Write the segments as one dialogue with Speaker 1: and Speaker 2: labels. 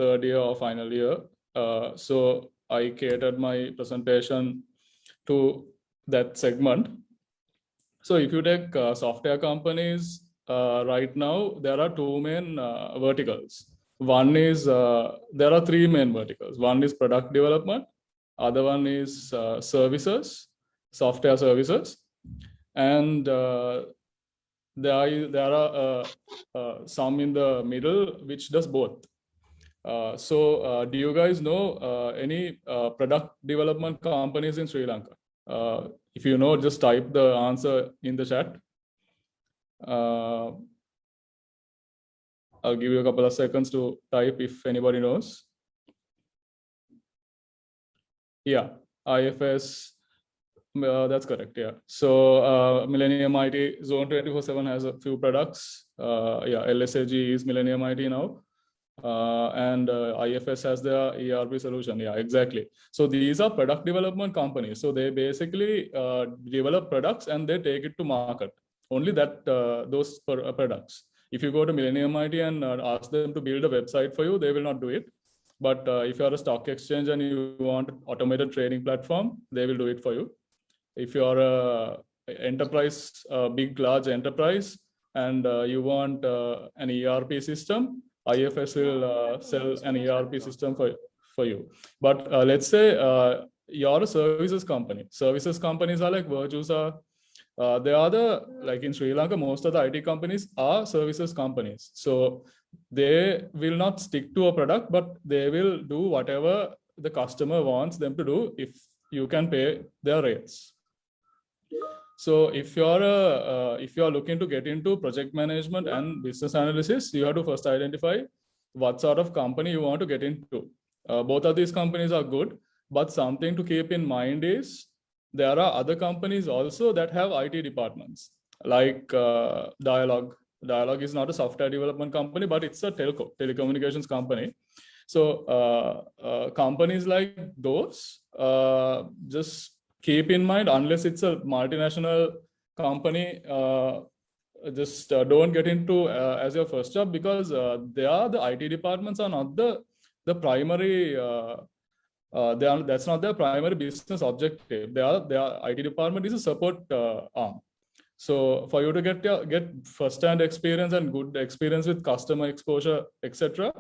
Speaker 1: third year or final year. So I catered my presentation to that segment. So if you take software companies, right now, there are two main verticals. One is, there are three main verticals. One is product development. Other one is services, software services. And there are some in the middle which does both. So do you guys know any product development companies in Sri Lanka? If you know, just type the answer in the chat. I'll give you a couple of seconds to type if anybody knows. Yeah, IFS, that's correct, yeah. So Millennium IT Zone 24/7 has a few products. Yeah, LSAG is Millennium IT now. And IFS has their ERP solution. Yeah, exactly. So these are product development companies. So they basically develop products and they take it to market. Only that those products. If you go to Millennium IT and ask them to build a website for you, they will not do it. But if you are a stock exchange and you want automated trading platform, they will do it for you. If you are a enterprise, big large enterprise, and you want an ERP system, IFS will sell an ERP system for you. But let's say you're a services company. Services companies are like Virtusa. They are like in Sri Lanka, most of the IT companies are services companies. So they will not stick to a product, but they will do whatever the customer wants them to do if you can pay their rates. So if you're looking to get into project management and business analysis, you have to first identify what sort of company you want to get into. Both of these companies are good, but something to keep in mind is there are other companies also that have IT departments, like Dialog. Dialog is not a software development company, but it's a telecommunications company. So companies like those, just keep in mind, unless it's a multinational company, just don't get into as your first job, because the IT departments are not the primary. That's not their primary business objective. Their IT department is a support arm. So for you to get first-hand experience and good experience with customer exposure, etc.,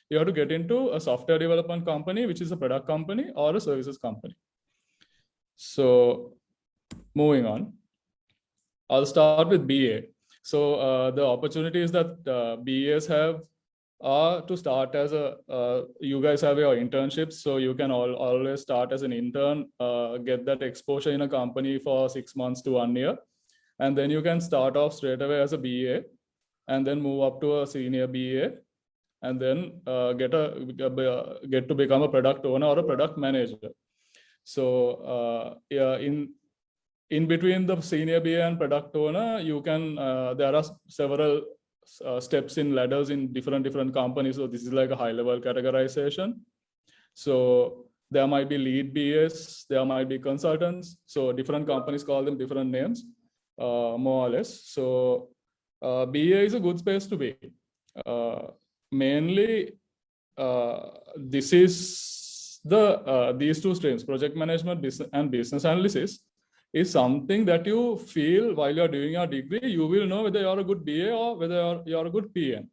Speaker 1: you have to get into a software development company, which is a product company or a services company. So moving on, I'll start with BA. So the opportunities that BAs have are to start as you guys have your internships, so you can always start as an intern, get that exposure in a company for 6 months to 1 year. And then you can start off straight away as a BA and then move up to a senior BA and then get to become a product owner or a product manager. So yeah, in between the senior BA and product owner, you can there are several steps in ladders in different companies. So this is like a high level categorization. So there might be lead BAs, there might be consultants. So different companies call them different names, more or less. So BA is a good space to be. Mainly, this is these two streams, project management and business analysis, is something that you feel while you're doing your degree. You will know whether you're a good BA or whether you're a good PM.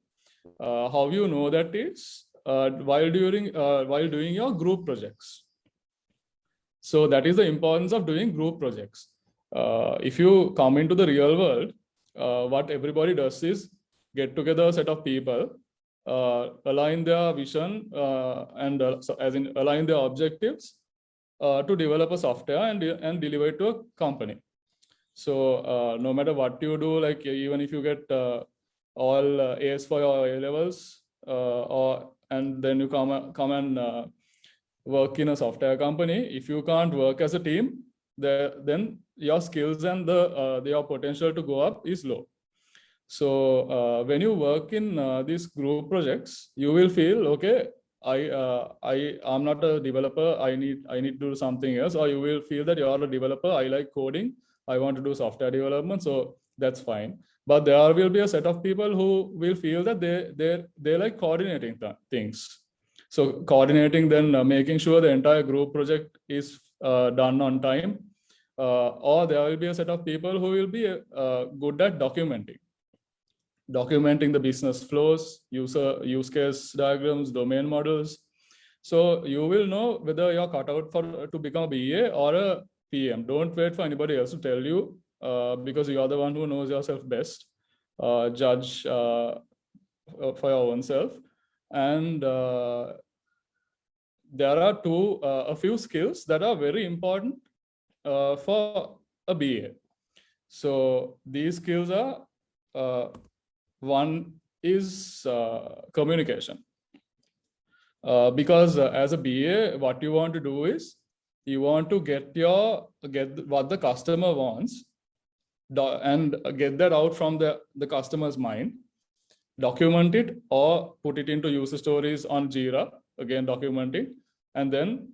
Speaker 1: How you know that is while doing your group projects. So that is the importance of doing group projects. If you come into the real world, what everybody does is get together a set of people, align their vision and so as in align their objectives to develop a software and deliver it to a company. So no matter what you do, like even if you get all A's for your A levels, and then you come and work in a software company, if you can't work as a team, then your skills and your potential to go up is low. So when you work in these group projects, you will feel, okay, I'm not a developer, I need to do something else. Or you will feel that you're a developer, I like coding, I want to do software development, so that's fine. But there will be a set of people who will feel that they like coordinating things. So coordinating, then making sure the entire group project is done on time, or there will be a set of people who will be good at documenting the business flows, use case diagrams, domain models. So you will know whether you're cut out to become a BA or a PM. Don't wait for anybody else to tell you, because you are the one who knows yourself best. Judge for your own self. And there are a few skills that are very important for a BA. So these skills are, one is communication. Because as a BA, what you want to do is you want to get what the customer wants and get that out from the customer's mind, document it or put it into user stories on Jira, again documenting, and then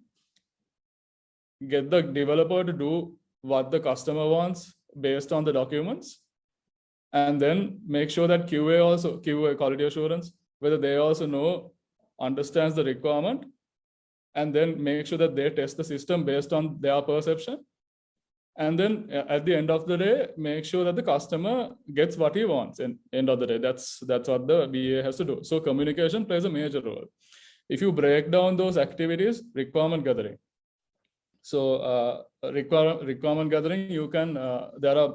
Speaker 1: get the developer to do what the customer wants based on the documents, and then make sure that QA quality assurance, whether they also understands the requirement, and then make sure that they test the system based on their perception. And then at the end of the day, make sure that the customer gets what he wants. And end of the day, that's what the BA has to do. So communication plays a major role. If you break down those activities, requirement gathering. So requirement gathering, you can, there are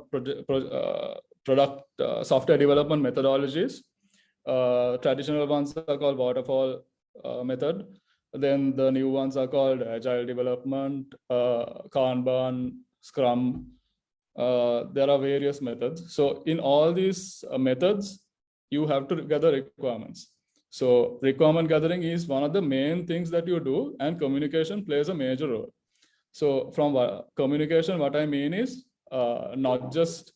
Speaker 1: product software development methodologies. Traditional ones are called waterfall method. Then the new ones are called agile development, Kanban, Scrum. There are various methods. So in all these methods, you have to gather requirements. So requirement gathering is one of the main things that you do, and communication plays a major role. So from communication, what I mean is not just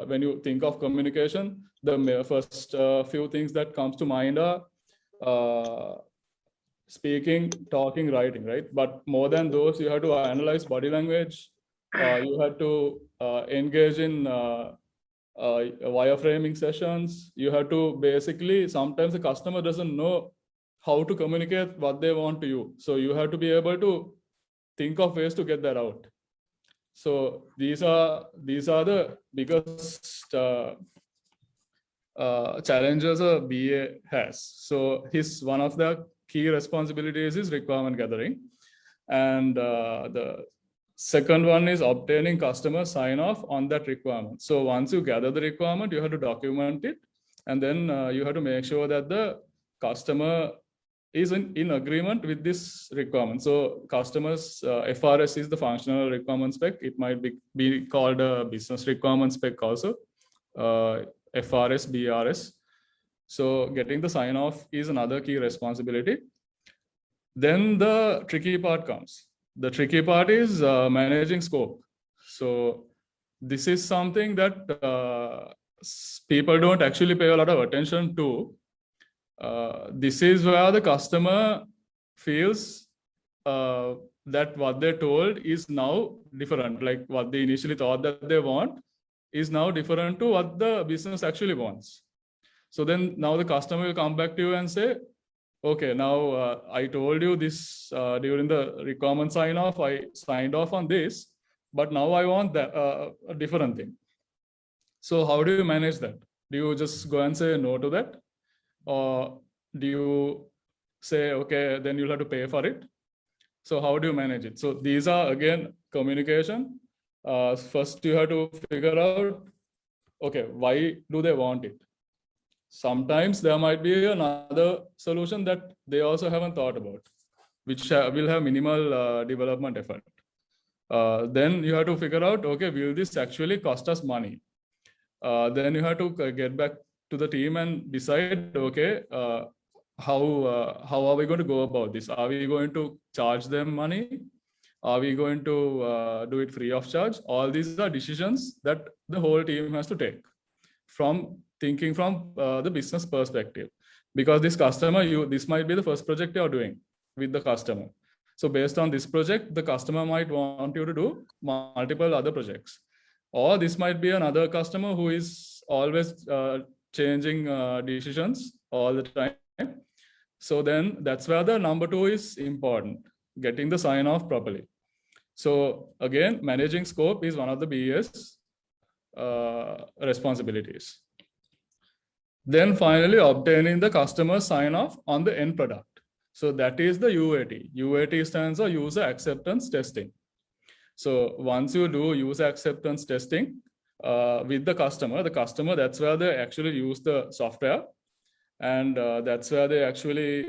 Speaker 1: when you think of communication, the first few things that comes to mind are speaking, talking, writing, right? But more than those, you have to analyze body language. You have to engage in wireframing sessions. You have to basically, sometimes the customer doesn't know how to communicate what they want to you. So you have to be able to think of ways to get that out. So these are the biggest challenges a BA has. So one of the key responsibilities is requirement gathering. And the second one is obtaining customer sign-off on that requirement. So once you gather the requirement, you have to document it. And then you have to make sure that the customer is in agreement with this requirement. So customers, FRS is the functional requirement spec. It might be called a business requirement spec also, FRS, BRS. So getting the sign off is another key responsibility. Then the tricky part comes. The tricky part is managing scope. So this is something that people don't actually pay a lot of attention to. This is where the customer feels that what they're told is now different. Like what they initially thought that they want is now different to what the business actually wants. So then now the customer will come back to you and say, okay, now I told you this during the requirement sign off, I signed off on this, but now I want that a different thing. So how do you manage that? Do you just go and say no to that? Or do you say, okay, then you'll have to pay for it? So how do you manage it? So these are, again, communication. First, you have to figure out, okay, why do they want it? Sometimes there might be another solution that they also haven't thought about, which will have minimal development effort. Then you have to figure out, okay, will this actually cost us money? Then you have to get back to the team and decide, okay, how are we going to go about this? Are we going to charge them money? Are we going to do it free of charge? All these are decisions that the whole team has to take, from thinking from the business perspective. Because this customer, this might be the first project you're doing with the customer. So based on this project, the customer might want you to do multiple other projects. Or this might be another customer who is always changing decisions all the time. So then that's where the number 2 is important, getting the sign off properly. So again, managing scope is one of the BA's responsibilities. Then finally, obtaining the customer sign off on the end product. So that is the UAT. UAT stands for user acceptance testing. So once you do user acceptance testing with the customer, that's where they actually use the software. And that's where they actually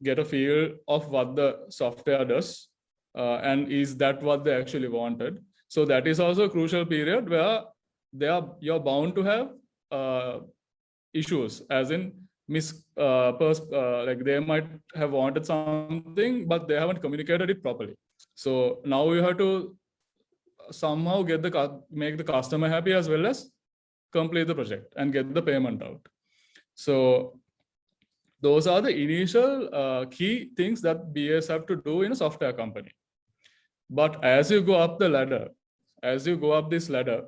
Speaker 1: get a feel of what the software does. And is that what they actually wanted? So that is also a crucial period where you're bound to have issues, as in like they might have wanted something, but they haven't communicated it properly. So now you have to somehow make the customer happy as well as complete the project and get the payment out. So those are the initial key things that BAs have to do in a software company. But as you go up the ladder, this ladder,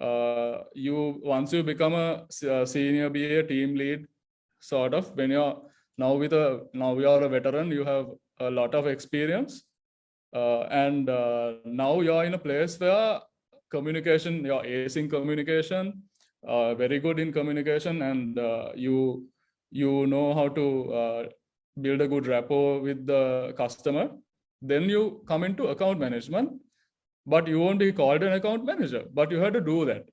Speaker 1: once you become a senior BA, team lead, sort of, when you're now you are a veteran, you have a lot of experience, and now you're in a place where communication, you're ace in communication, very good in communication, and you know how to build a good rapport with the customer. Then you come into account management, but you won't be called an account manager, but you have to do that.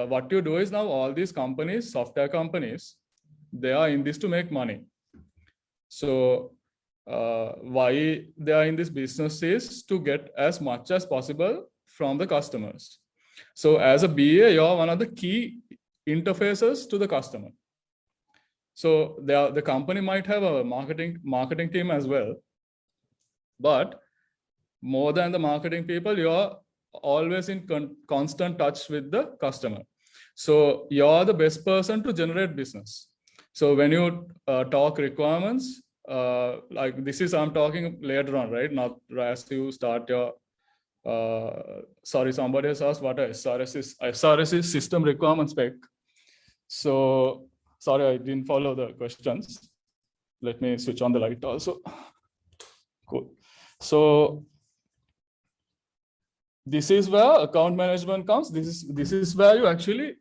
Speaker 1: What you do is, now all these companies, software companies, they are in this to make money. So why they are in this business is to get as much as possible from the customers. So as a BA, you're one of the key interfaces to the customer. So the company might have a marketing team as well, but more than the marketing people, you're always in constant touch with the customer. So you're the best person to generate business. So when you talk requirements, like this is, I'm talking later on, right? Not as you start your, sorry, somebody has asked what a SRS is. SRS is system requirement spec. So sorry, I didn't follow the questions. Let me switch on the light also. Cool. So this is where account management comes. This is where you actually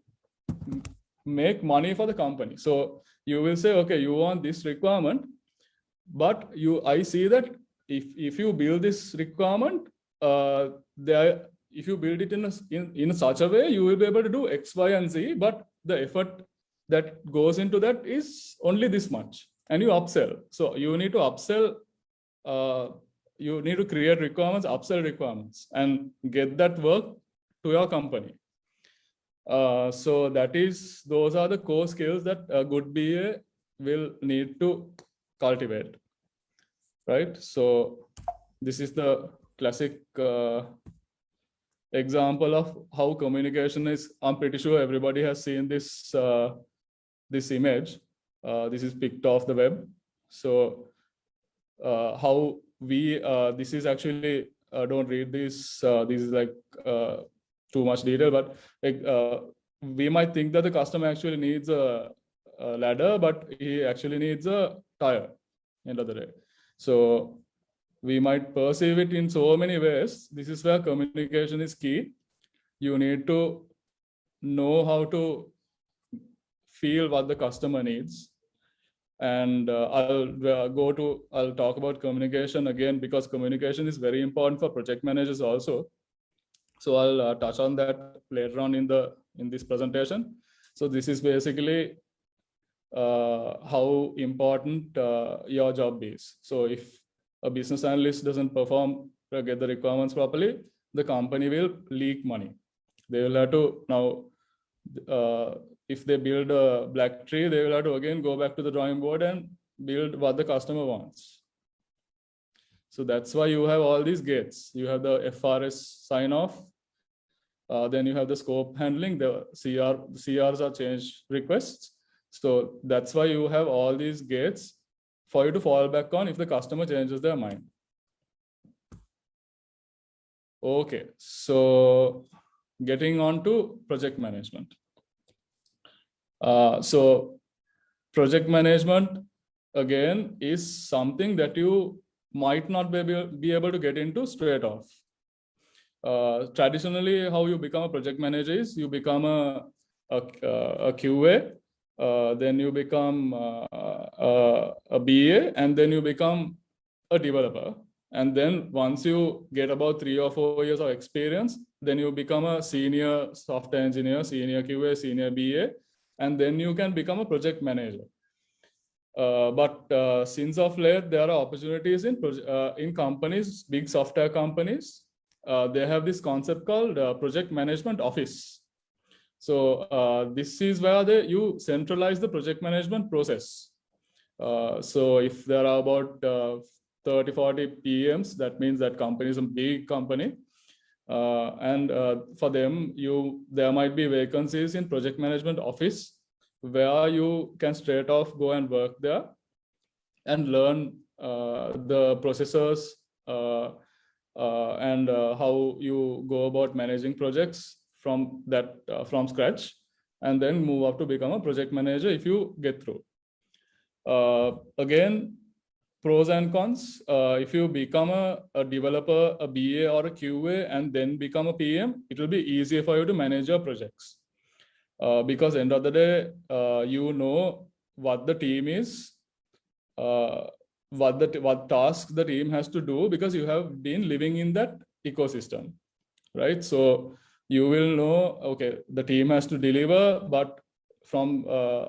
Speaker 1: make money for the company. So you will say, okay, you want this requirement, but I see that if you build this requirement, if you build it in such a way, you will be able to do X, Y, and Z, but the effort that goes into that is only this much, and you upsell. So you need to upsell. You need to create requirements, upsell requirements, and get that work to your company. So those are the core skills that a good BA will need to cultivate, right? So this is the classic example of how communication is. I'm pretty sure everybody has seen this this image. This is picked off the web. So how this is actually, don't read this. This is like too much detail, but like we might think that the customer actually needs a ladder, but he actually needs a tire, end of the day. So we might perceive it in so many ways. This is where communication is key. You need to know how to feel what the customer needs. And I'll talk about communication again, because communication is very important for project managers also. So I'll touch on that later on in this presentation. So this is basically how important your job is. So if a business analyst doesn't perform or get the requirements properly, the company will leak money. They will have to now, if they build a black tree, they will have to again go back to the drawing board and build what the customer wants. So that's why you have all these gates. You have the FRS sign off. Then you have the scope handling, the CRs are change requests. So that's why you have all these gates for you to fall back on if the customer changes their mind. Okay, so getting on to project management. So project management, again, is something that you might not be able to get into straight off. Traditionally, how you become a project manager is you become a QA, then you become a BA, and then you become a developer. And then once you get about 3 or 4 years of experience, then you become a senior software engineer, senior QA, senior BA, and then you can become a project manager. But since of late, there are opportunities in companies, big software companies. They have this concept called project management office. So this is where you centralize the project management process. So if there are about 30, 40 PMs, that means that company is a big company. And for them, there might be vacancies in project management office where you can straight off go and work there and learn the processes and how you go about managing projects from scratch, and then move up to become a project manager if you get through. Again, pros and cons. If you become a developer, a BA or a QA, and then become a PM, it will be easier for you to manage your projects. Because end of the day, you know what the team is, what tasks the team has to do, because you have been living in that ecosystem, right? So you will know, okay, the team has to deliver, but from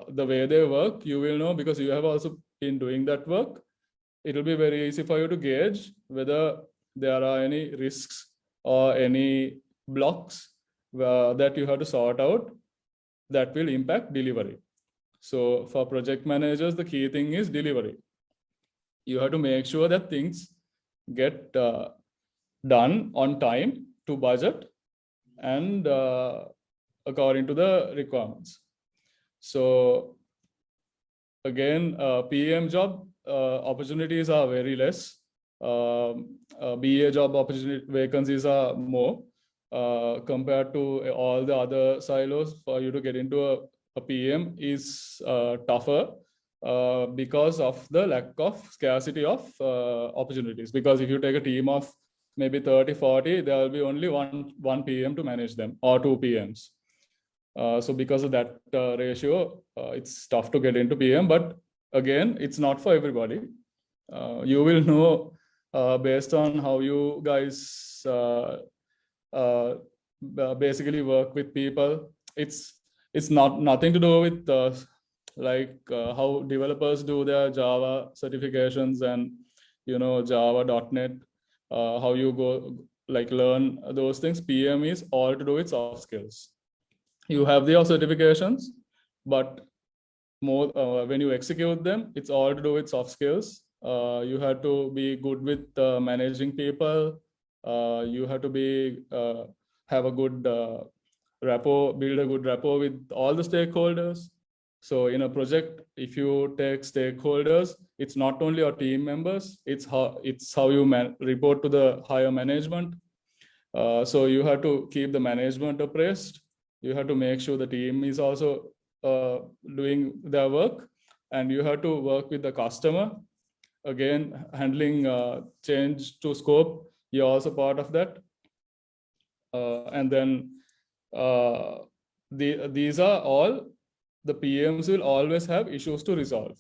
Speaker 1: the way they work, you will know, because you have also been doing that work. It will be very easy for you to gauge whether there are any risks or any blocks that you have to sort out that will impact delivery. So for project managers, the key thing is delivery. You have to make sure that things get done on time, to budget, and according to the requirements. So again, PM job opportunities are very less. BA job opportunity vacancies are more compared to all the other silos. For you to get into a PM is tougher because of the lack of scarcity of opportunities. Because if you take a team of maybe 30, 40, there will be only one PM to manage them, or 2 PMs. So because of that ratio, it's tough to get into PM. But again, it's not for everybody. You will know based on how you guys basically work with people. It's nothing to do with how developers do their Java certifications and Java.NET, how you go learn those things. PM is all to do with soft skills. You have your certifications, but more when you execute them, it's all to do with soft skills. You have to be good with managing people. You have to be have a good rapport, build a good rapport with all the stakeholders. So in a project, if you take stakeholders, it's not only your team members, it's how you report to the higher management. So you have to keep the management appraised. You have to make sure the team is also doing their work, and you have to work with the customer. Again, handling change to scope, you're also part of that. And then these are all, the PMs will always have issues to resolve.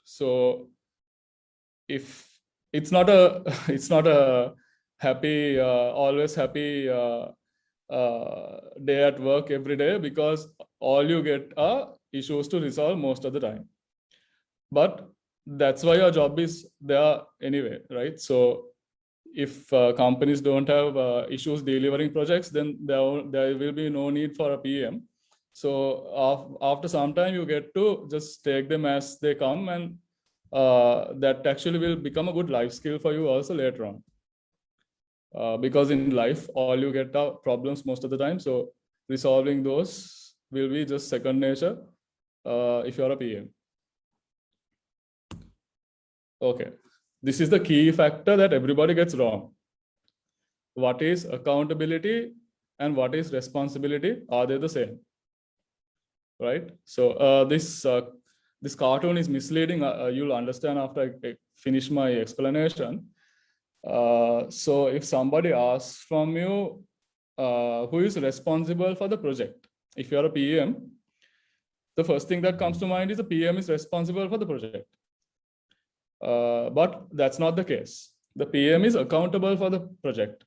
Speaker 1: So if it's not a happy, always happy day at work every day, because all you get are issues to resolve most of the time. But that's why your job is there anyway, right? So if companies don't have issues delivering projects, then there will be no need for a PM. So after some time, you get to just take them as they come, and that actually will become a good life skill for you also later on. Because in life, all you get are problems most of the time. So resolving those will be just second nature if you're a PM. Okay, this is the key factor that everybody gets wrong. What is accountability and what is responsibility? Are they the same? Right? So this this cartoon is misleading. You'll understand after I finish my explanation. So if somebody asks from you, who is responsible for the project? If you're a PM, the first thing that comes to mind is the PM is responsible for the project. But that's not the case. The PM is accountable for the project.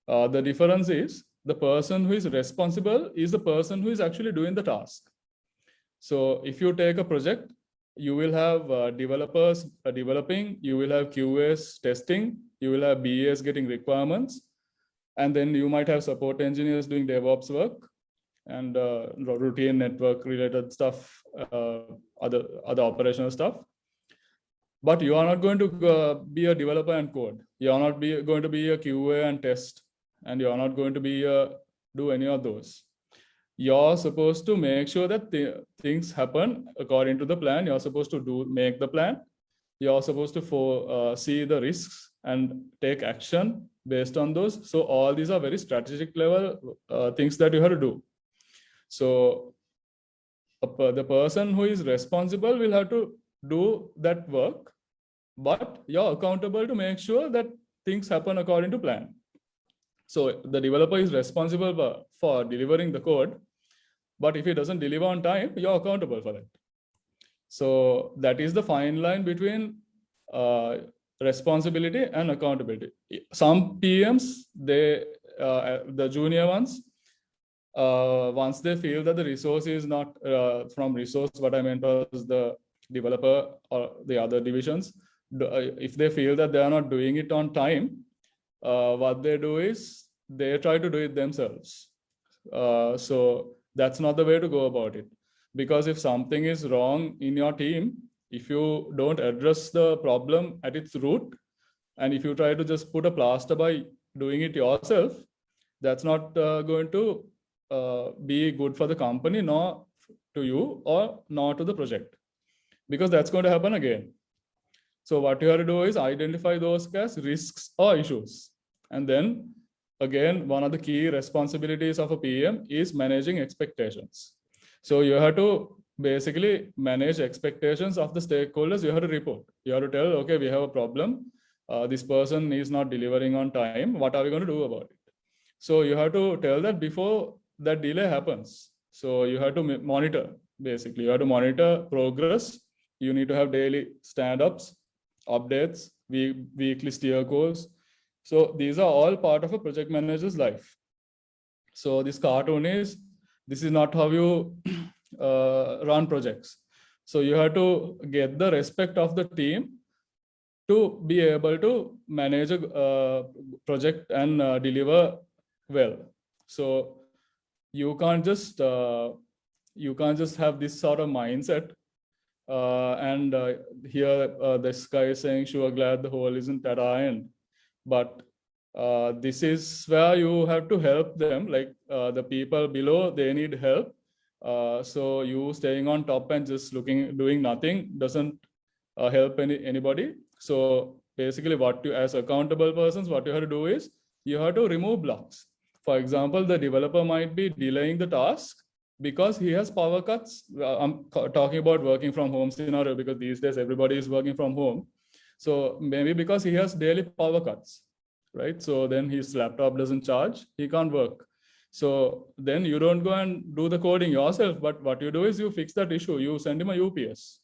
Speaker 1: The difference is the person who is responsible is the person who is actually doing the task. So if you take a project, you will have developers developing, you will have QAs testing, you will have BAs getting requirements, and then you might have support engineers doing DevOps work and routine network related stuff, other operational stuff. But you are not going to be a developer and code. You are not going to be a QA and test, and you are not going to be do any of those. You're supposed to make sure that things happen according to the plan. You're supposed to make the plan. You're supposed to see the risks and take action based on those. So all these are very strategic level things that you have to do. So the person who is responsible will have to do that work, but you're accountable to make sure that things happen according to plan. So the developer is responsible for delivering the code, but if he doesn't deliver on time, you're accountable for that. So that is the fine line between responsibility and accountability. Some PMs, the junior ones, once they feel that the resource is not from resource, what I meant was the developer or the other divisions, if they feel that they are not doing it on time, what they do is they try to do it themselves. So that's not the way to go about it. Because if something is wrong in your team, if you don't address the problem at its root, and if you try to just put a plaster by doing it yourself, that's not going to be good for the company, nor to you, or nor to the project, because that's going to happen again. So what you have to do is identify those as risks or issues. And then again, one of the key responsibilities of a PM is managing expectations. So you have to basically manage expectations of the stakeholders. You have to report. You have to tell, okay, we have a problem. This person is not delivering on time. What are we going to do about it? So you have to tell that before that delay happens. So you have to monitor, basically. You have to monitor progress. You need to have daily stand-ups, updates, weekly steer goals. So these are all part of a project manager's life. So this cartoon this is not how you run projects. So you have to get the respect of the team to be able to manage a project and deliver well. So you can't just have this sort of mindset. Here this guy is saying, sure, glad the hole isn't at our end. But this is where you have to help them, like the people below, they need help. So you staying on top and just doing nothing doesn't help anybody. So basically as accountable persons, what you have to do is you have to remove blocks. For example, the developer might be delaying the task because he has power cuts. I'm talking about working from home scenario because these days everybody is working from home. So maybe because he has daily power cuts, right? So then his laptop doesn't charge, he can't work. So then you don't go and do the coding yourself, but what you do is you fix that issue, you send him a UPS.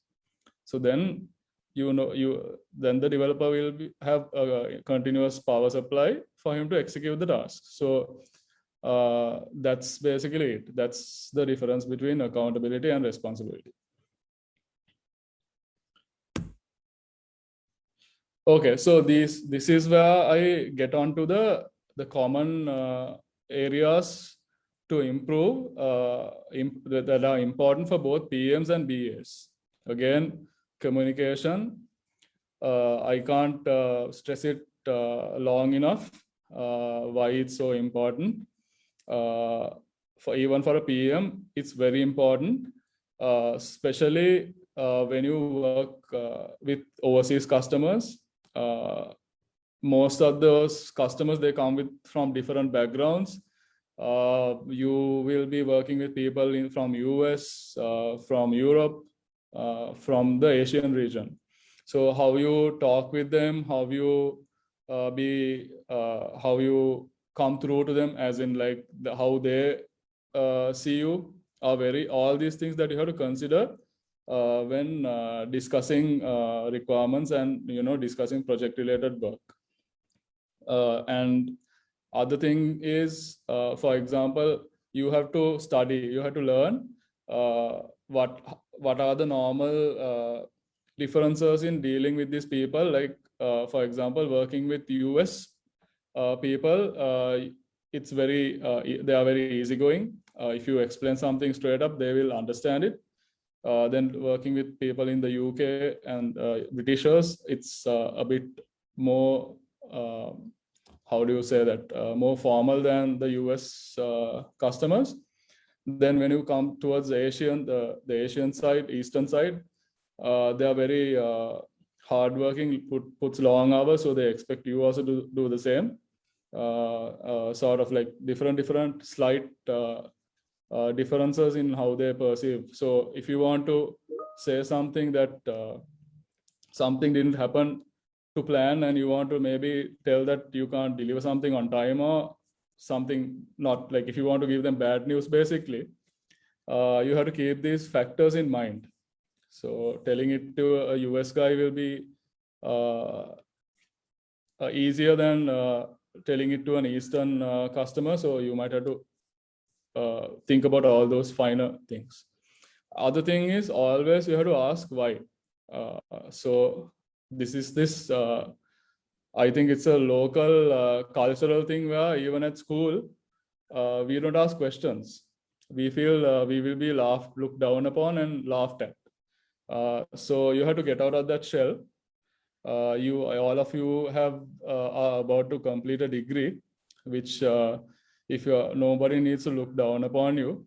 Speaker 1: So then then the developer will have a continuous power supply for him to execute the task. So that's basically it. That's the difference between accountability and responsibility. Okay, so this is where I get on to the common areas to improve that are important for both PMs and BAs. Again, communication. I can't stress it long enough why it's so important. Even for a PM, it's very important, especially when you work with overseas customers. Most of those customers, they come from different backgrounds. You will be working with people from US, from Europe, from the Asian region. So how you talk with them, how you how you come through to them, as in like how they see you, are all these things that you have to consider when discussing requirements and discussing project related work. And other thing is, for example, you have to study, you have to learn what are the normal differences in dealing with these people. Like for example, working with US people, it's very they are very easygoing. If you explain something straight up, they will understand it. Then working with people in the UK and Britishers, it's a bit more, how do you say that, more formal than the US customers. Then when you come towards the Asian side, Eastern side, they are very hardworking, puts long hours, so they expect you also to do the same. Sort of like different slight differences in how they perceive. So if you want to say something that something didn't happen to plan, and you want to maybe tell that you can't deliver something on time or something, not like, if you want to give them bad news, basically, you have to keep these factors in mind. So telling it to a US guy will be easier than telling it to an Eastern customer. So you might have to think about all those finer things. Other thing is, always you have to ask why. So this I think it's a local cultural thing where even at school, we don't ask questions. We feel we will be looked down upon and laughed at. So you have to get out of that shell. All of you are about to complete a degree, which if nobody needs to look down upon you.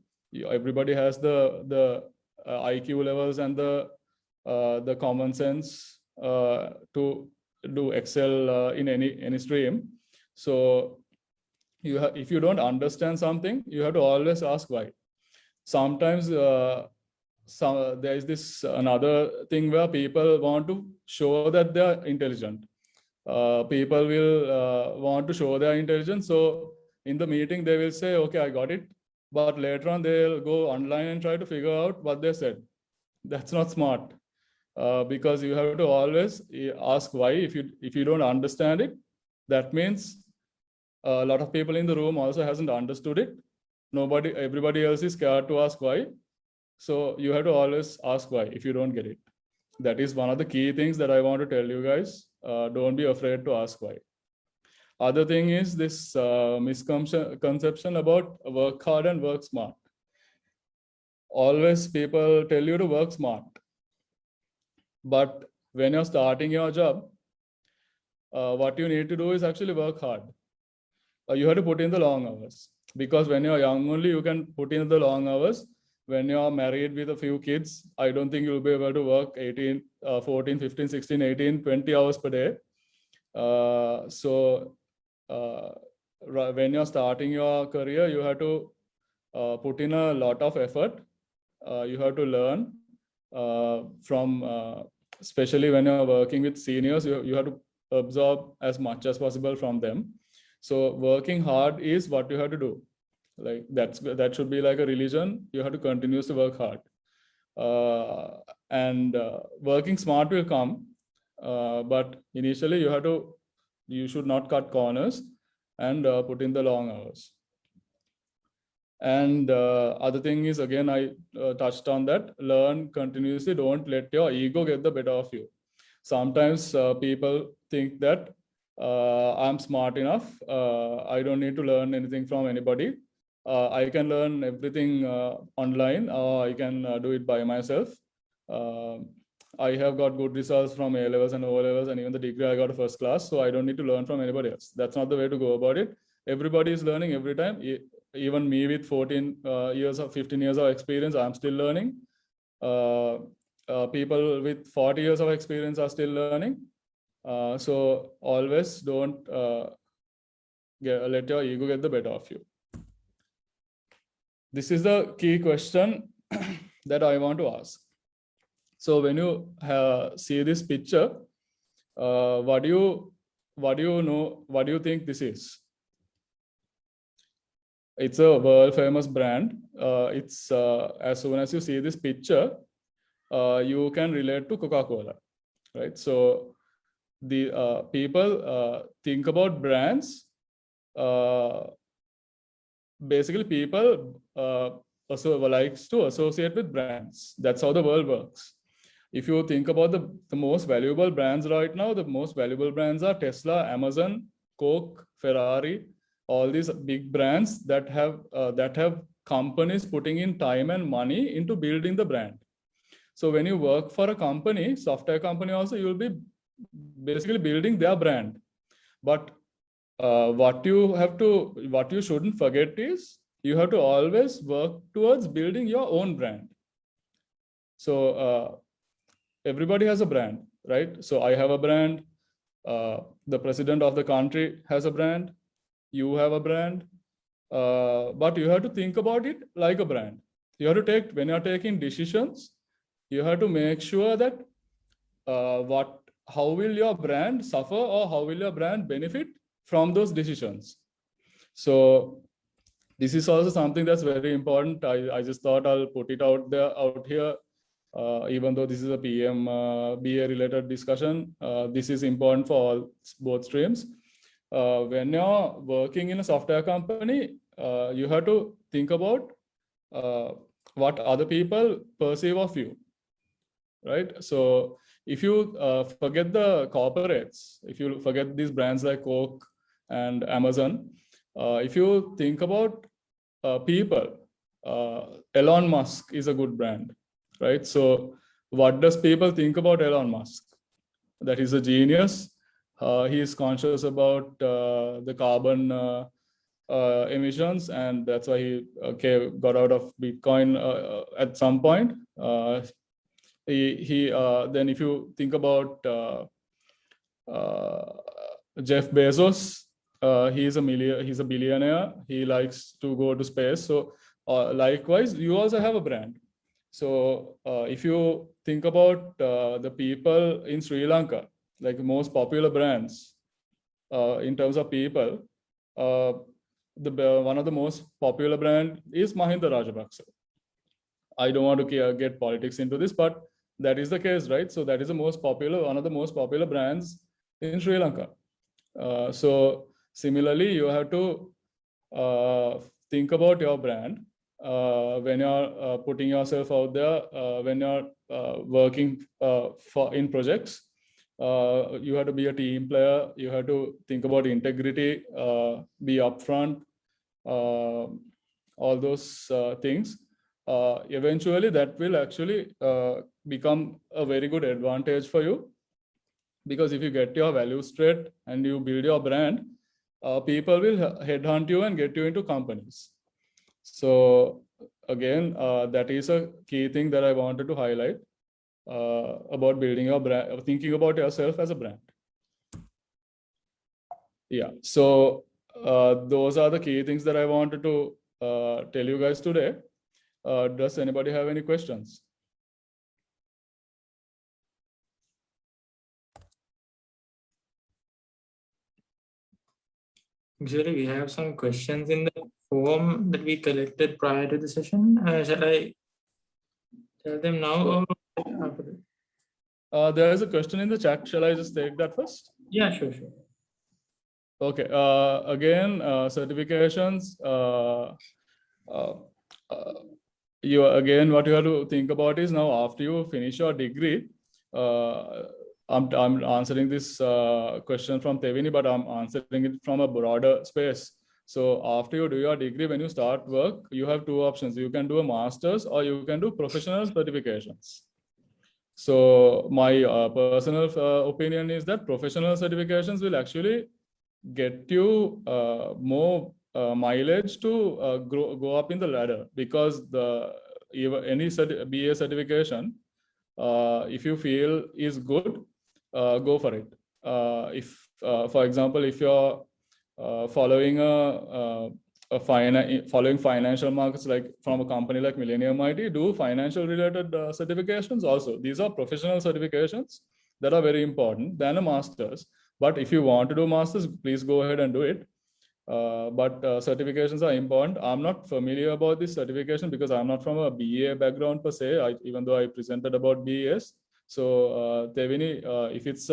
Speaker 1: Everybody has the IQ levels and the common sense to do excel in any stream. So if you don't understand something, you have to always ask why. Sometimes there is this another thing where people want to show that they are intelligent. People will want to show their intelligence. So in the meeting, they will say, okay, I got it. But later on, they'll go online and try to figure out what they said. That's not smart. Because you have to always ask why. If you don't understand it, that means a lot of people in the room also hasn't understood it. Everybody else is scared to ask why. So you have to always ask why if you don't get it. That is one of the key things that I want to tell you guys. Don't be afraid to ask why. Other thing is this misconception about work hard and work smart. Always people tell you to work smart. But when you're starting your job, what you need to do is actually work hard. You have to put in the long hours. Because when you're young only, you can put in the long hours. When you're married with a few kids, I don't think you'll be able to work 14, 15, 16, 18, 20 hours per day. So when you're starting your career, you have to put in a lot of effort. You have to learn from, especially when you're working with seniors, you have to absorb as much as possible from them. So working hard is what you have to do. Like that should be like a religion. You have to continuously work hard. And working smart will come. But initially you should not cut corners and put in the long hours. And other thing is, again, I touched on that, learn continuously. Don't let your ego get the better of you. Sometimes people think that I'm smart enough. I don't need to learn anything from anybody. I can learn everything online, or I can do it by myself. I have got good results from A levels and O levels, and even the degree I got a first class. So I don't need to learn from anybody else. That's not the way to go about it. Everybody is learning every time. Even me with 15 years of experience, I'm still learning. People with 40 years of experience are still learning. So always don't let your ego get the better of you. This is the key question that I want to ask. So when you see this picture, what do you know? What do you think this is? It's a world famous brand. It's as soon as you see this picture, you can relate to Coca-Cola, right? So the people think about brands. Basically, people also likes to associate with brands. That's how the world works. If you think about the most valuable brands right now, the most valuable brands are Tesla, Amazon, Coke, Ferrari, all these big brands that have companies putting in time and money into building the brand. So when you work for a company, software company also, you will be basically building their brand. But what you shouldn't forget is you have to always work towards building your own brand. So everybody has a brand, right? So I have a brand. The president of the country has a brand. You have a brand. But you have to think about it like a brand. You have to when you're taking decisions, you have to make sure that how will your brand suffer or how will your brand benefit from those decisions. So this is also something that's very important. I just thought I'll put it out here. Even though this is a PM BA related discussion, this is important for both streams. When you're working in a software company, you have to think about what other people perceive of you, right? So if you forget the corporates, if you forget these brands like Coke and Amazon, if you think about people, Elon Musk is a good brand, right? So what does people think about Elon Musk? That he's a genius. He is conscious about the carbon emissions, and that's why he got out of Bitcoin at some point. Then if you think about Jeff Bezos, he's a billionaire. He likes to go to space. So likewise, you also have a brand. So if you think about the people in Sri Lanka, like most popular brands in terms of people, one of the most popular brand is Mahinda Rajapaksa. I don't want to get politics into this, but that is the case, right? So that is one of the most popular brands in Sri Lanka. So similarly, you have to think about your brand when you're putting yourself out there, when you're working in projects. You have to be a team player. You have to think about integrity, be upfront, all those things. Eventually, that will actually become a very good advantage for you, because if you get your values straight and you build your brand, people will headhunt you and get you into companies. So again, that is a key thing that I wanted to highlight about building your brand, thinking about yourself as a brand. Yeah, so those are the key things that I wanted to tell you guys today. Does anybody have any questions?
Speaker 2: Actually, we have some questions in the form that we collected prior to the session. Shall I tell them now or after?
Speaker 1: There is a question in the chat. Shall I just take that first?
Speaker 2: Yeah, sure.
Speaker 1: Okay. Again, certifications. What you have to think about is, now after you finish your degree, I'm answering this question from Tevini, but I'm answering it from a broader space. So after you do your degree, when you start work, you have two options. You can do a master's or you can do professional certifications. So my personal opinion is that professional certifications will actually get you more mileage to go up in the ladder, because any BA certification, if you feel is good, go for it. If for example, if you're following a following financial markets, like from a company like Millennium IT, do financial related certifications also. These are professional certifications that are very important than a master's. But if you want to do masters, please go ahead and do it. But certifications are important. I'm not familiar about this certification because I'm not from a BA background per se, even though I presented about BAs. So Devini, if it's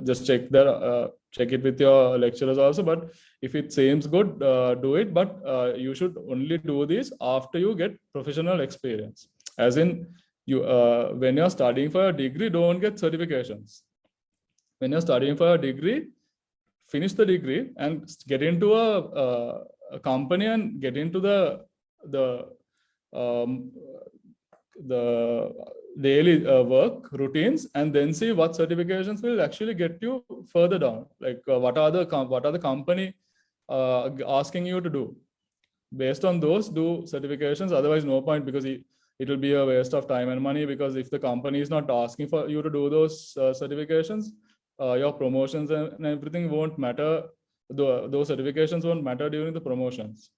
Speaker 1: just check it with your lecturers also. But if it seems good, do it. But you should only do this after you get professional experience. As in, when you're studying for a degree, don't get certifications. When you're studying for a degree, finish the degree and get into a company and get into the daily work routines, and then see what certifications will actually get you further down. Like what are the company asking you to do? Based on those, do certifications. Otherwise, no point, because it will be a waste of time and money. Because if the company is not asking for you to do those certifications, your promotions and everything won't matter. Those certifications won't matter during the promotions.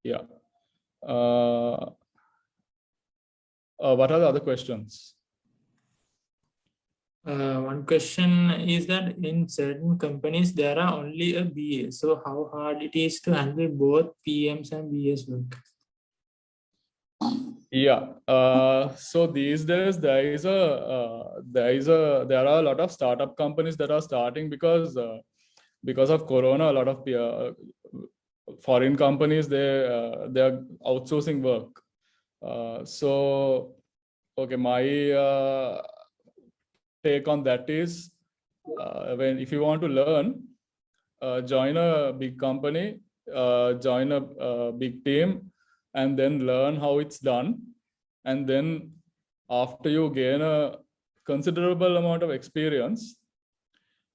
Speaker 1: Yeah. What are the other questions?
Speaker 2: One question is that in certain companies there are only a BA. So how hard it is to handle both PMs and BAs work?
Speaker 1: Yeah. So these days there are a lot of startup companies that are starting because of Corona. A lot of foreign companies, they are outsourcing work. So okay, my take on that is, if you want to learn, join a big company, join a big team, and then learn how it's done. And then after you gain a considerable amount of experience,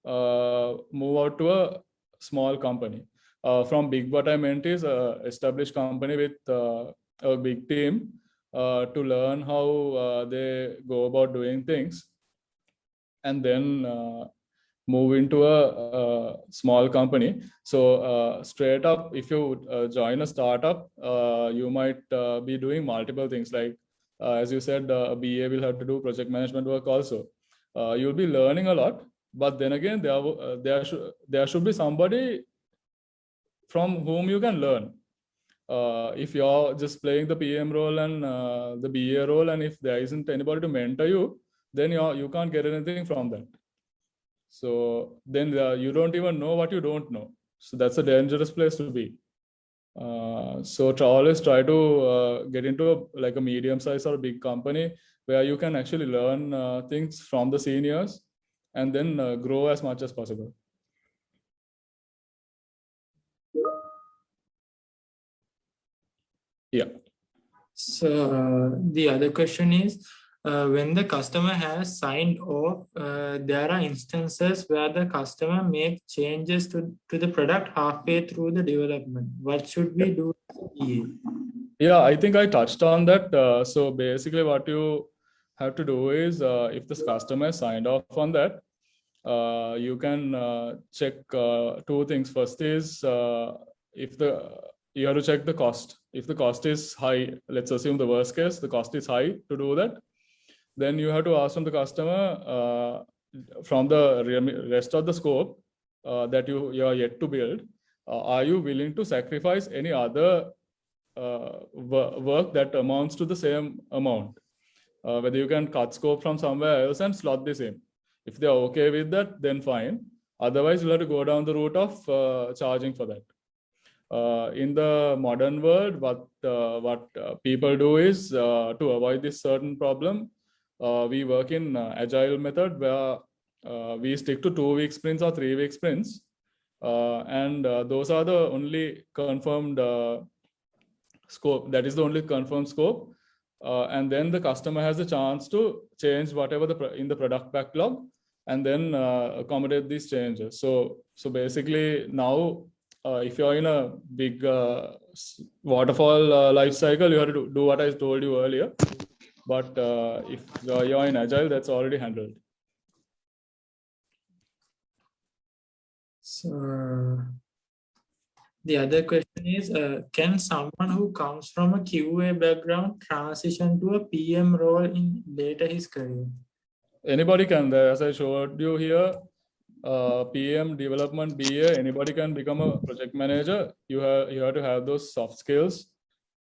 Speaker 1: move out to a small company. From big, what I meant is established company with a big team, to learn how they go about doing things, and then move into a small company. So straight up, if you join a startup, you might be doing multiple things. Like as you said, a BA will have to do project management work also. You'll be learning a lot, but then again, there should be somebody from whom you can learn. If you're just playing the PM role and the BA role, and if there isn't anybody to mentor you, then you can't get anything from that. So then you don't even know what you don't know. So that's a dangerous place to be. So always try to get into like a medium size or a big company where you can actually learn things from the seniors, and then grow as much as possible. Yeah.
Speaker 2: So the other question is, when the customer has signed off, there are instances where the customer makes changes to the product halfway through the development. What should we do?
Speaker 1: Yeah, I think I touched on that. So basically what you have to do is, if this customer signed off on that, you can check two things. First is, you have to check the cost. If the cost is high, let's assume the worst case, the cost is high to do that, then you have to ask from the customer, from the rest of the scope that you are yet to build, are you willing to sacrifice any other work that amounts to the same amount? Whether you can cut scope from somewhere else and slot this in. If they're okay with that, then fine. Otherwise, you'll have to go down the route of charging for that. In the modern world, what people do is, to avoid this certain problem, we work in agile method, where we stick to 2-week sprints or 3-week sprints, and those are the only confirmed scope. That is the only confirmed scope, and then the customer has a chance to change whatever in the product backlog, and then accommodate these changes. So basically now, if you're in a big waterfall life cycle, you have to do what I told you earlier. But if you're in agile, that's already handled.
Speaker 2: So the other question is, can someone who comes from a QA background transition to a PM role in later his career?
Speaker 1: Anybody can, as I showed you here, PM, development, BA, anybody can become a project manager. You have to have those soft skills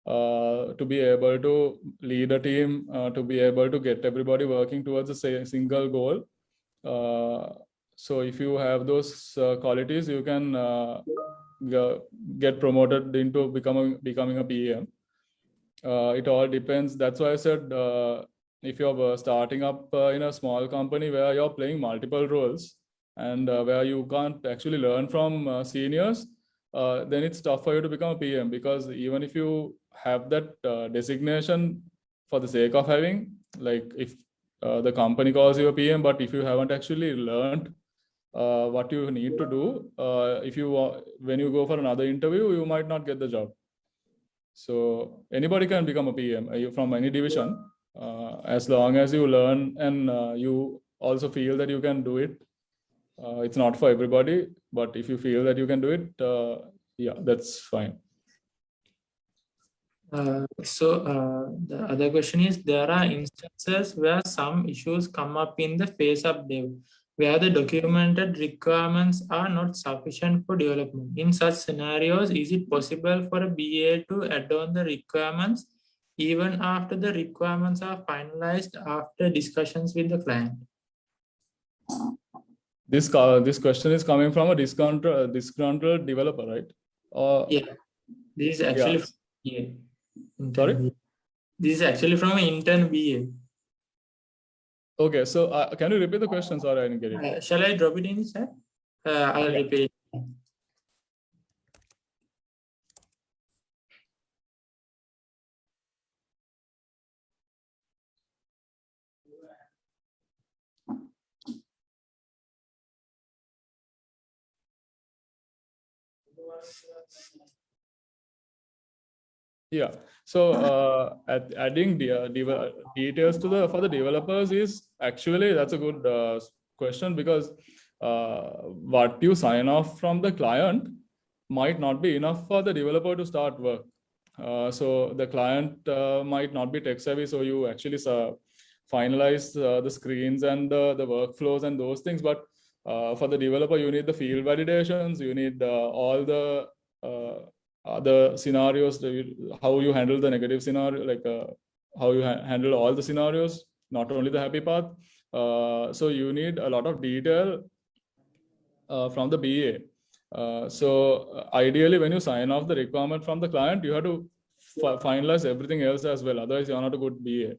Speaker 1: to be able to lead a team, to be able to get everybody working towards a single goal. So if you have those qualities, you can get promoted into becoming a PM. It all depends. That's why I said if you're starting up in a small company where you're playing multiple roles and where you can't actually learn from seniors, then it's tough for you to become a PM, because even if you have that designation for the sake of having, like if the company calls you a PM, but if you haven't actually learned what you need to do, when you go for another interview, you might not get the job. So anybody can become a PM from any division, as long as you learn and you also feel that you can do it. It's not for everybody, but if you feel that you can do it, yeah, that's fine.
Speaker 2: The other question is, there are instances where some issues come up in the phase of dev, where the documented requirements are not sufficient for development. In such scenarios, is it possible for a BA to add on the requirements even after the requirements are finalized after discussions with the client?
Speaker 1: This question is coming from a disgruntled developer, right?
Speaker 2: Yeah, this is actually
Speaker 1: yeah.
Speaker 2: Sorry? This is actually from an intern BA.
Speaker 1: Okay, so can you repeat the question? Sorry, I didn't get it.
Speaker 2: Shall I drop it in the chat? I'll repeat it.
Speaker 1: Yeah, so adding details for the developers is actually, that's a good question, because what you sign off from the client might not be enough for the developer to start work. So the client might not be tech savvy, so you actually finalize the screens and the workflows and those things, but for the developer, you need the field validations, you need all the other scenarios, how you handle the negative scenario, like how you handle all the scenarios, not only the happy path. So you need a lot of detail from the BA. So ideally, when you sign off the requirement from the client, you have to finalize everything else as well. Otherwise, you're not a good BA.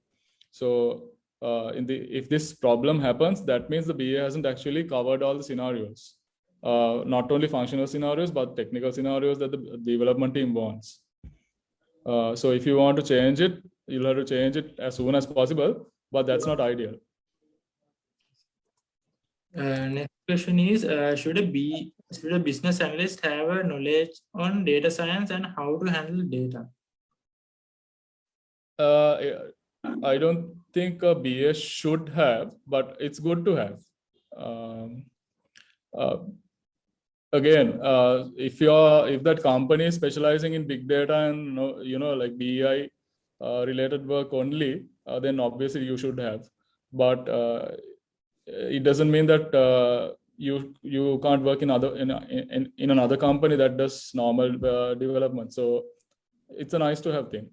Speaker 1: So if this problem happens, that means the BA hasn't actually covered all the scenarios. Not only functional scenarios, but technical scenarios that the development team wants. So if you want to change it, you'll have to change it as soon as possible, but that's not ideal.
Speaker 2: Next question is, should a business analyst have a knowledge on data science and how to handle data?
Speaker 1: I don't think a BA should have, but it's good to have. Again, if that company is specializing in big data and like BI related work only, then obviously you should have. But it doesn't mean that you can't work in another company that does normal development. So it's a nice to have thing.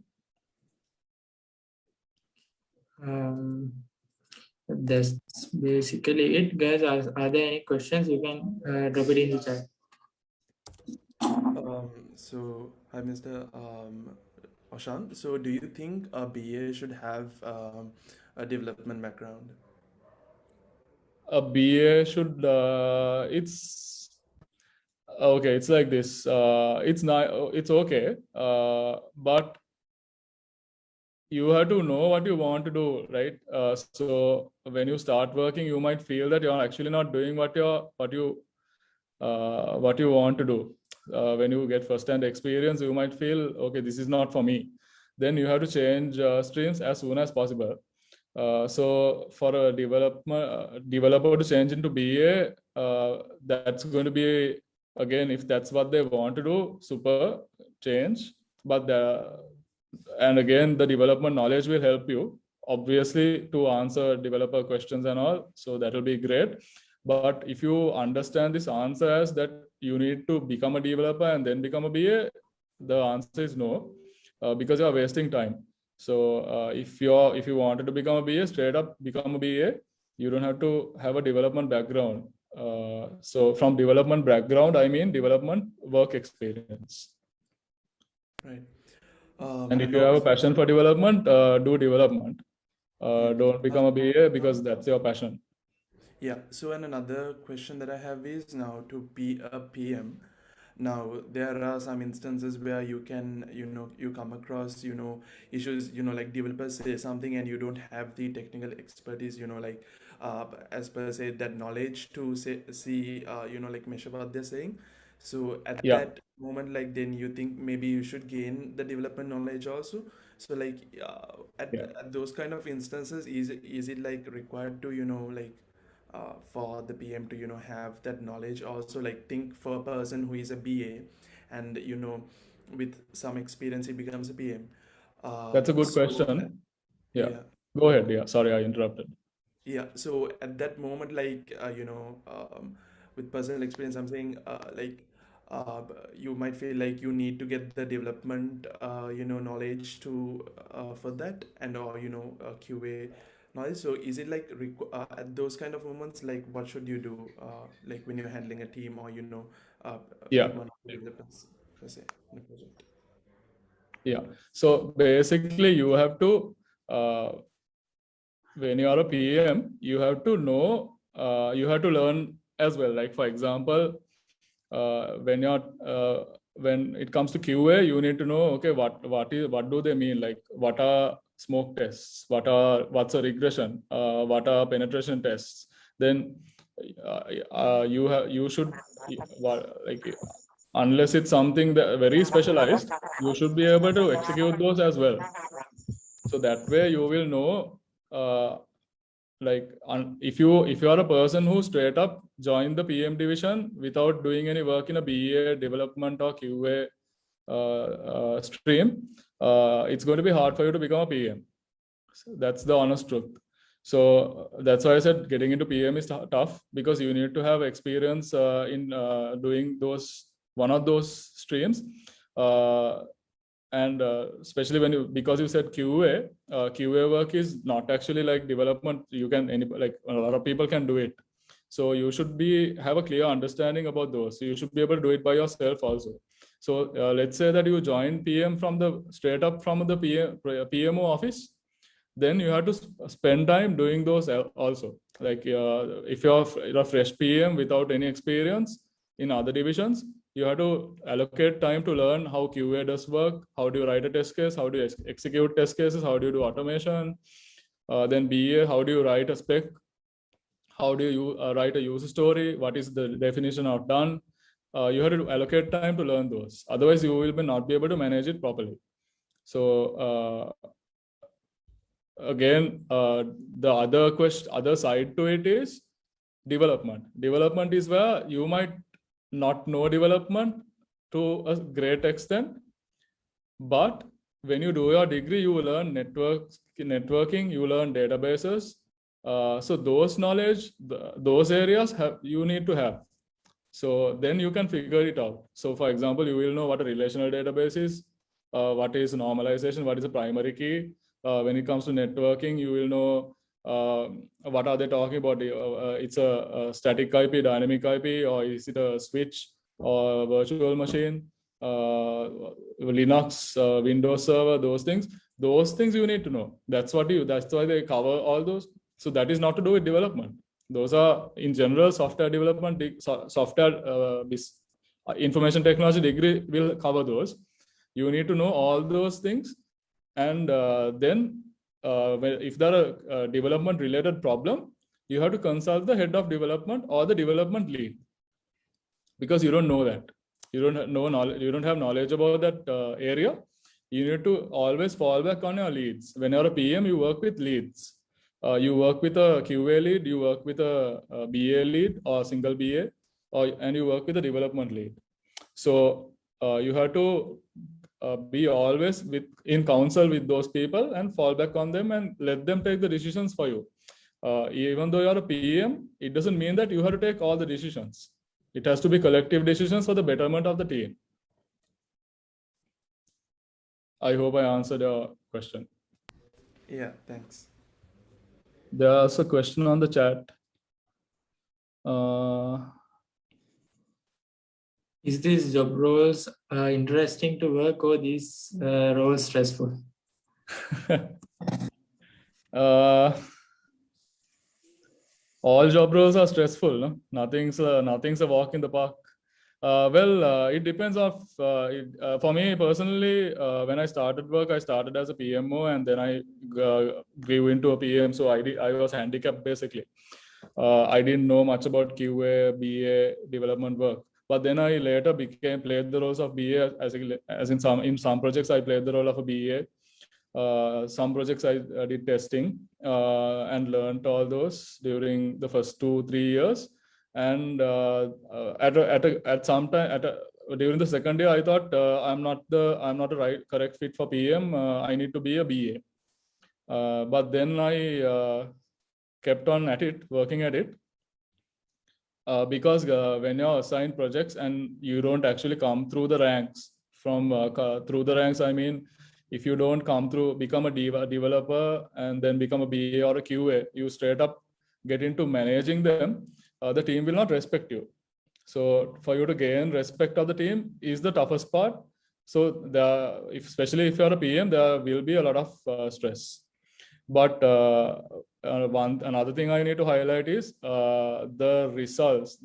Speaker 2: That's basically it, guys. Are there any questions? You can drop it in the chat.
Speaker 3: So hi, Mr. Ashant. So do you think a BA should have a development background?
Speaker 1: A BA should, it's okay. It's like this. It's okay. But you have to know what you want to do, right? So when you start working, you might feel that you're actually not doing what you want to do. When you get first-hand experience, you might feel, okay, this is not for me. Then you have to change streams as soon as possible. So for a developer to change into BA, that's going to be, again, if that's what they want to do, super change. But and again, the development knowledge will help you, obviously, to answer developer questions and all. So that will be great. But if you understand this answer as that you need to become a developer and then become a BA, the answer is no, because you are wasting time. So if you wanted to become a BA, straight up become a BA. You don't have to have a development background. So from development background, I mean development work experience.
Speaker 3: Right.
Speaker 1: And if you have a passion for development, do development. Don't become a BA because that's your passion.
Speaker 3: Yeah. So, and another question that I have is, now to be a PM. Now, there are some instances where you can, you come across, issues, like developers say something and you don't have the technical expertise, like, as per say, that knowledge to see, like measure what they're saying. So at
Speaker 1: Yeah.
Speaker 3: that moment, like, then you think maybe you should gain the development knowledge also. So like, at those kind of instances, is it like required to, like, for the PM to, have that knowledge also, like, think for a person who is a BA and, with some experience, he becomes a PM.
Speaker 1: That's a good
Speaker 3: So,
Speaker 1: question. Yeah.
Speaker 3: yeah.
Speaker 1: Go ahead. Yeah. Sorry, I interrupted.
Speaker 3: Yeah, so at that moment, like, with personal experience, I'm saying, like, you might feel like you need to get the development, knowledge to, for that, and or, QA knowledge. So is it like at those kind of moments, like, what should you do, like when you're handling a team or,
Speaker 1: Yeah.
Speaker 3: being one of the developers, per se, in a project?
Speaker 1: Yeah. So basically, you have to, when you are a PM, you have to know, you have to learn as well. Like, for example, when it comes to QA, you need to know, okay, what do they mean? Like, what are smoke tests? What's a regression? What are penetration tests? Then you should, like, unless it's something that very specialized, you should be able to execute those as well. So that way you will know, like, if you are a person who straight up joined the PM division without doing any work in a BA development or QA stream, it's going to be hard for you to become a PM. So that's the honest truth. So that's why I said getting into PM is tough, because you need to have experience in doing one of those streams. And especially because you said QA, QA work is not actually like development. Like, a lot of people can do it. So you should have a clear understanding about those. So you should be able to do it by yourself also. So let's say that you join PM straight up from the PMO office, then you have to spend time doing those also. Like, if you're a fresh PM without any experience in other divisions, you have to allocate time to learn how QA does work, how do you write a test case, how do you execute test cases, how do you do automation, then BA, how do you write a spec, how do you write a user story, what is the definition of done. You have to allocate time to learn those. Otherwise, you will not be able to manage it properly. So again, the other side to it is development. Development is where you might not know development to a great extent, but when you do your degree, you will learn networking, you learn databases. So those knowledge, those areas you need to have. So then you can figure it out. So for example, you will know what a relational database is, what is normalization, what is a primary key. When it comes to networking, you will know what are they talking about. It's a static IP, dynamic IP, or is it a switch or a virtual machine, Linux, Windows Server, those things you need to know. That's why they cover all those. So that is not to do with development. Those are in general software development, information technology degree will cover those. You need to know all those things. And then if there are a development related problem, you have to consult the head of development or the development lead, because you don't know that. You don't have knowledge about that area. You need to always fall back on your leads. When you're a PM, you work with leads. you work with a QA lead, you work with a BA lead or single BA, and you work with a development lead. So you have to be always in counsel with those people and fall back on them and let them take the decisions for you. Even though you're a PM, it doesn't mean that you have to take all the decisions. It has to be collective decisions for the betterment of the team. I hope I answered your question.
Speaker 3: Yeah, thanks.
Speaker 1: There's a question on the chat.
Speaker 2: Is these job roles interesting to work, or these roles stressful?
Speaker 1: All job roles are stressful. No? Nothing's a walk in the park. It depends for me personally, when I started work, I started as a PMO and then I grew into a PM. So I was handicapped basically. I didn't know much about QA, BA development work. But then I later played the roles of BA as in some projects I played the role of a BA. Some projects I did testing and learned all those during the first 2-3 years. And at some time during the second year, I thought I'm not the correct fit for PM. I need to be a BA. But then I kept on at it, working at it. Because when you're assigned projects and you don't actually come through the ranks, through the ranks, I mean, if you don't come through, become a developer and then become a BA or a QA, you straight up get into managing them, the team will not respect you. So for you to gain respect of the team is the toughest part. So especially if you're a PM, there will be a lot of stress. But another thing I need to highlight is the results.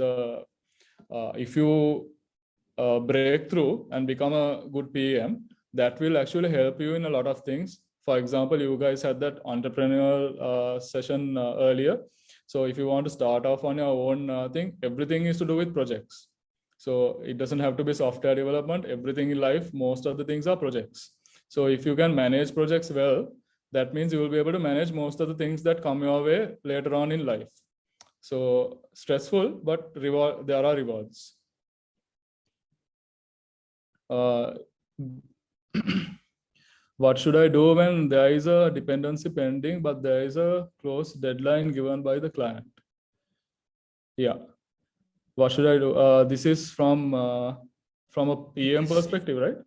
Speaker 1: If you break through and become a good PM, that will actually help you in a lot of things. For example, you guys had that entrepreneurial session earlier. So if you want to start off on your own thing, everything is to do with projects. So it doesn't have to be software development. Everything in life, most of the things are projects. So if you can manage projects well, that means you will be able to manage most of the things that come your way later on in life. So stressful, but there are rewards. What should I do when there is a dependency pending, but there is a close deadline given by the client? Yeah. What should I do? This is from a PM perspective, right?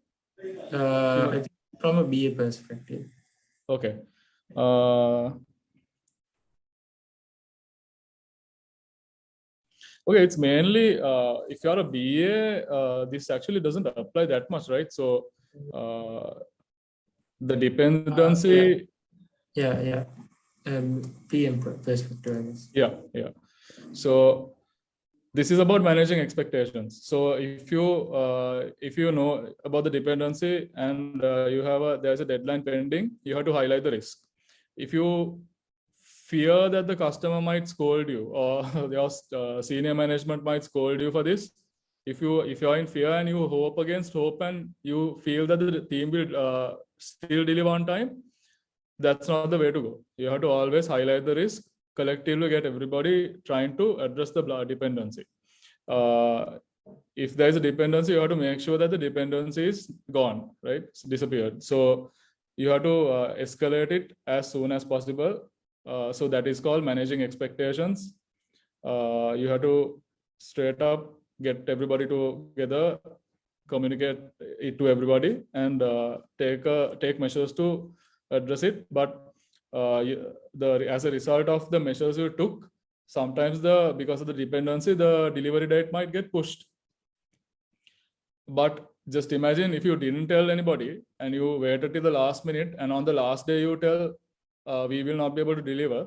Speaker 2: I think from a BA perspective.
Speaker 1: Okay. Okay, it's mainly if you're a BA, this actually doesn't apply that much, right? So the dependency.
Speaker 2: Yeah. PM perspective, I guess.
Speaker 1: Yeah. So this is about managing expectations. So if you know about the dependency and there's a deadline pending, you have to highlight the risk. If you fear that the customer might scold you or your senior management might scold you for this, if you're in fear and you hope against hope and you feel that the team will still deliver on time, that's not the way to go. You have to always highlight the risk, collectively get everybody trying to address the dependency. If there's a dependency, you have to make sure that the dependency is gone, right? It's disappeared. So you have to escalate it as soon as possible. So that is called managing expectations. You have to straight up get everybody together, communicate it to everybody, and take measures to address it. But as a result of the measures you took, sometimes because of the dependency, the delivery date might get pushed. But just imagine if you didn't tell anybody and you waited till the last minute, and on the last day you tell we will not be able to deliver.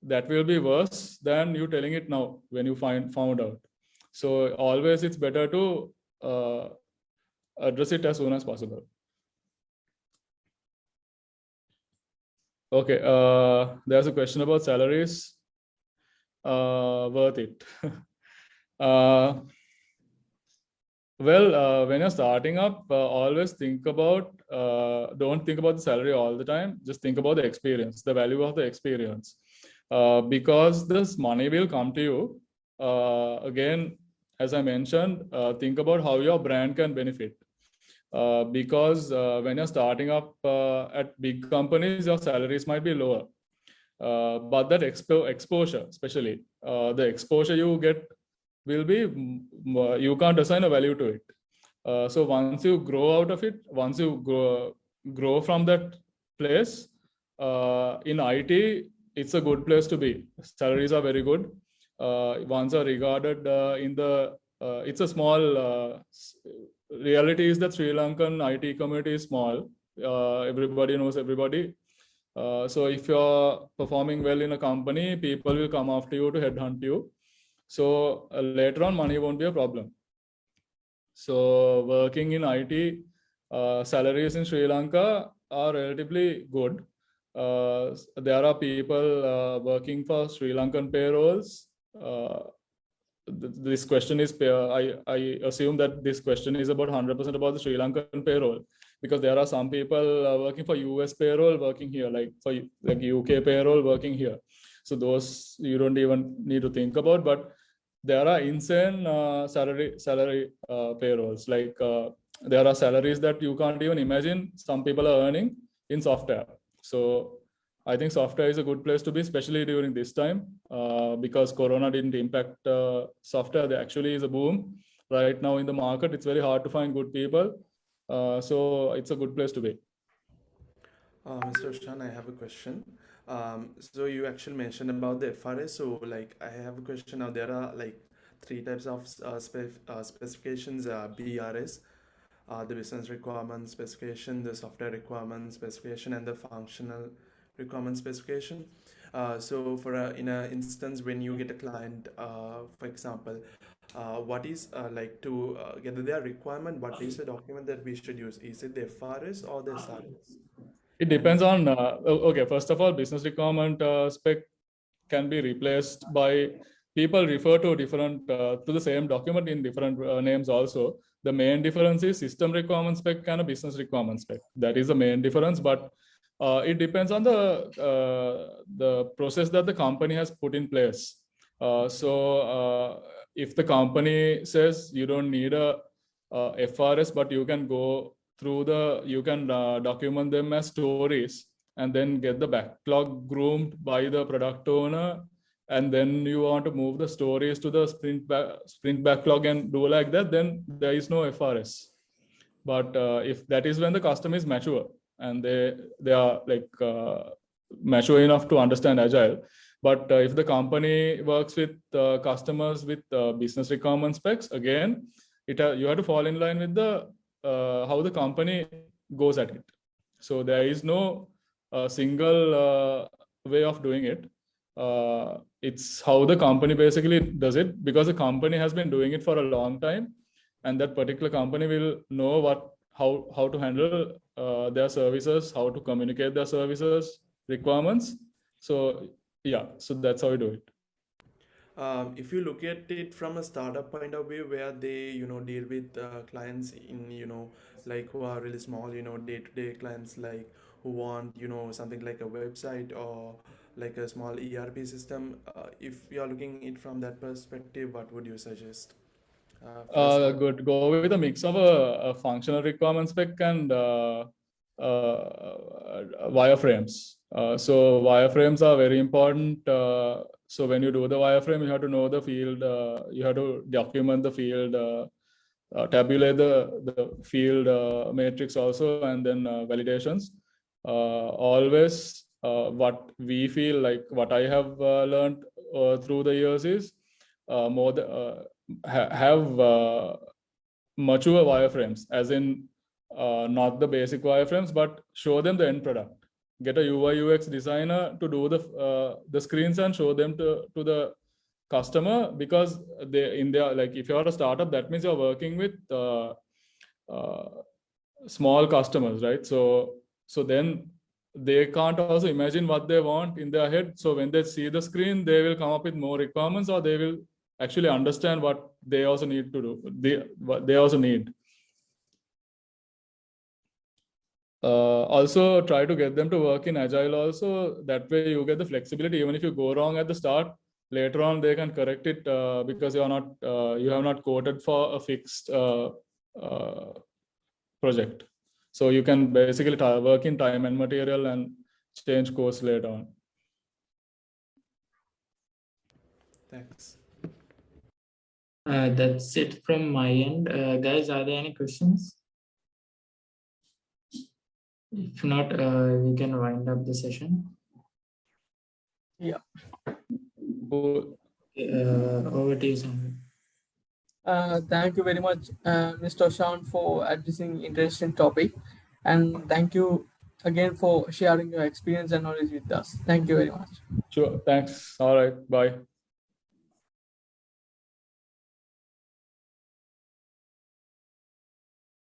Speaker 1: That will be worse than you telling it now when you found out. So always it's better to address it as soon as possible. Okay, there's a question about salaries. Worth it. When you're starting up, always think about, don't think about the salary all the time. Just think about the experience, the value of the experience. because this money will come to you. Again, as I mentioned, think about how your brand can benefit. Because when you're starting up at big companies, your salaries might be lower. But that exposure, especially the exposure you get will be, you can't assign a value to it. So once you grow out of it, once you grow from that place, in IT, it's a good place to be. Salaries are very good. Ones are regarded in the, it's a small, reality is that Sri Lankan IT community is small. Everybody knows everybody. So if you're performing well in a company, people will come after you to headhunt you. So later on, money won't be a problem. So working in IT, salaries in Sri Lanka are relatively good. There are people working for Sri Lankan payrolls. This question is, I assume that this question is about 100% about the Sri Lankan payroll, because there are some people working for US payroll working here, like for like UK payroll working here. So those you don't even need to think about, but there are insane salary payrolls. Like there are salaries that you can't even imagine some people are earning in software. So I think software is a good place to be, especially during this time, because Corona didn't impact software. There actually is a boom right now in the market. It's very hard to find good people. So it's a good place to be.
Speaker 3: Mr. Shan, I have a question. So you actually mentioned about the FRS. So like I have a question now. There are like three types of specifications: BRS, the business requirement specification, the software requirement specification, and the functional requirement specification. So for in an instance when you get a client, for example, what is like to get their requirement? What is the document that we should use? Is it the FRS or the SRS?
Speaker 1: It depends on, okay, first of all, business requirement spec can be replaced by, people refer to different, to the same document in different names also. The main difference is system requirement spec and a business requirement spec. That is the main difference, but it depends on the process that the company has put in place. So if the company says you don't need a FRS, but you can go through you can document them as stories and then get the backlog groomed by the product owner, and then you want to move the stories to the sprint backlog and do like that, then there is no FRS. But if that is when the customer is mature and they are like mature enough to understand agile. But if the company works with customers with business requirement specs, again, you have to fall in line with the how the company goes at it. So there is no single way of doing it. It's how the company basically does it, because the company has been doing it for a long time, and that particular company will know how to handle their services, how to communicate their services requirements. So yeah, so that's how we do it.
Speaker 3: If you look at it from a startup point of view, where they deal with clients in like who are really small, day-to-day clients, like who want something like a website or like a small ERP system, if you are looking it from that perspective, what would you suggest?
Speaker 1: Good. Go with a mix of a functional requirement spec and wireframes. So wireframes are very important. So when you do the wireframe, you have to know the field. You have to document the field, tabulate the field matrix also, and then validations. Always, what we feel like, what I have learned through the years is have mature wireframes, as in not the basic wireframes, but show them the end product. Get a UI UX designer to do the screens and show them to the customer, because they in their, like, if you're a startup, that means you're working with small customers, right? So then they can't also imagine what they want in their head. So when they see the screen, they will come up with more requirements, or they will actually understand what they also need to do. What they also need. Also try to get them to work in agile also. That way you get the flexibility. Even if you go wrong at the start, later on they can correct it because you have not coded for a fixed project. So you can basically work in time and material and change course later on.
Speaker 3: Thanks.
Speaker 2: That's it from my end. Guys, are there any questions? If not, we can wind up the session.
Speaker 1: Cool.
Speaker 2: Over to you, Sandra.
Speaker 4: Thank you very much, Mr. Sean, for addressing interesting topic, and thank you again for sharing your experience and knowledge with us. Thank you very much.
Speaker 1: Sure. Thanks. All right. Bye.